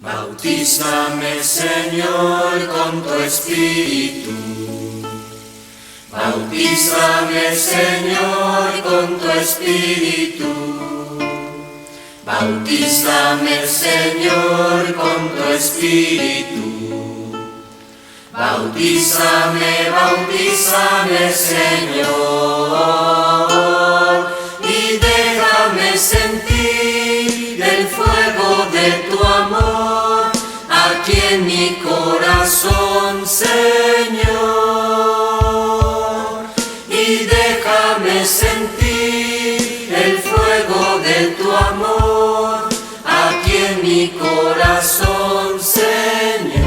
Bautízame, Señor, con tu Espíritu. Bautízame, Señor, con tu Espíritu. Bautízame, Señor, con tu Espíritu. Bautízame, bautízame, Señor, y déjame sentir el fuego de tu amor aquí en mi corazón, Señor. Y déjame sentir el fuego de tu amor aquí en mi corazón, Señor.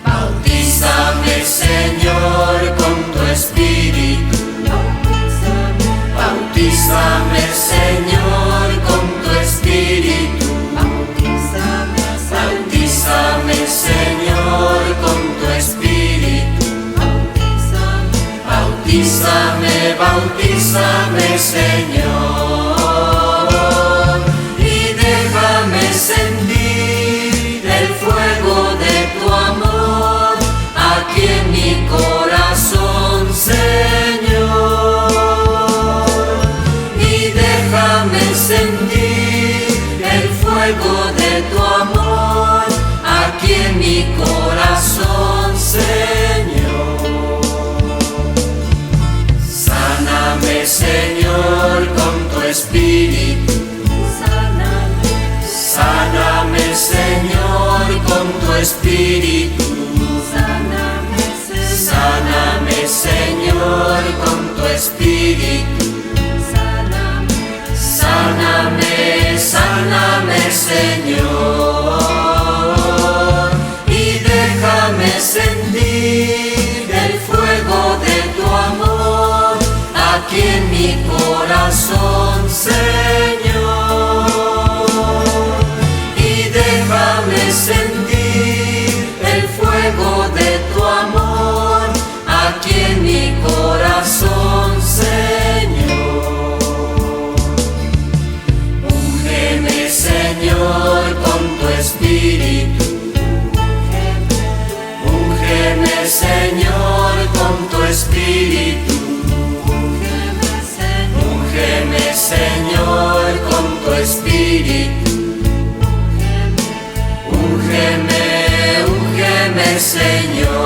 Bautízame, Señor, con tu Espíritu. Bautízame, Señor, con tu Espíritu. Bautízame, Señor, con tu Espíritu. Bautízame, bautízame, Señor, y déjame sentir el fuego de tu amor aquí en mi corazón, Señor. Y déjame sentir el fuego de tu amor aquí en mi corazón, Señor. Sáname, Señor, con tu Espíritu. Sáname, Señor, con tu Espíritu. Sáname, Señor, con tu Espíritu. Sáname, sáname, Señor, y déjame sentir el fuego de tu amor aquí en mi corazón, Señor. Y déjame sentir el fuego de tu amor aquí en mi corazón, Señor. Úngeme, Señor, con tu Espíritu. Úngeme, Señor, con tu Espíritu. Úngeme, Señor, con tu Espíritu. Úngeme, úngeme, Señor,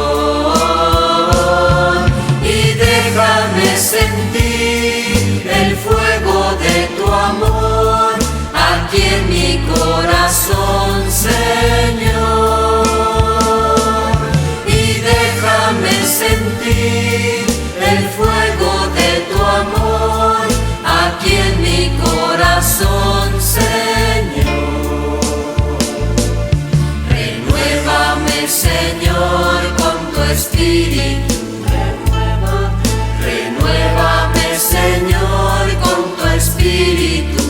y déjame sentir el fuego de tu amor aquí en mi corazón, Señor. Y déjame sentir el fuego de tu amor aquí en mi corazón, Señor. Renuévame, Señor, con tu Espíritu. Renuévame, Señor, con tu Espíritu.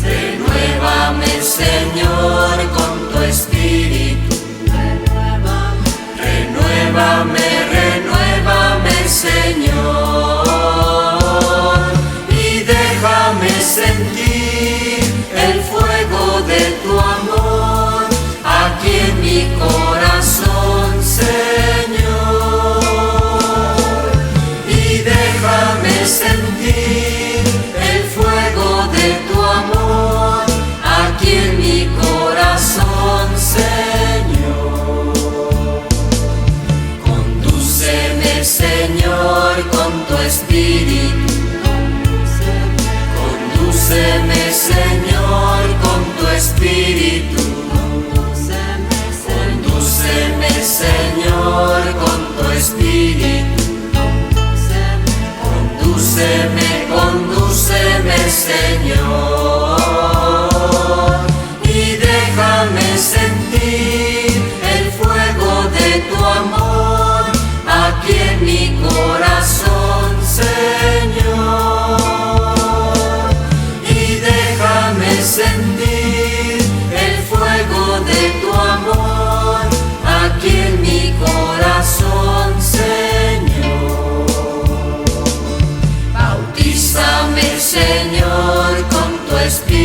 Renuévame, Señor, con tu Espíritu. Renuévame, renuévame, Señor, y déjame sentir el fuego de tu amor aquí en mi corazón, Señor. Y déjame sentir el fuego de tu amor aquí en mi corazón, Señor. Condúceme, Señor, con tu Espíritu. Condúceme, Señor, con tu Espíritu. Condúceme, Señor, con tu Espíritu. Condúceme, condúceme, Señor, y déjame sentir el fuego de tu amor aquí en mi corazón, Señor. Y déjame sentir el fuego de tu amor aquí en mi corazón, Señor. Bautízame, Señor, con tu Espíritu.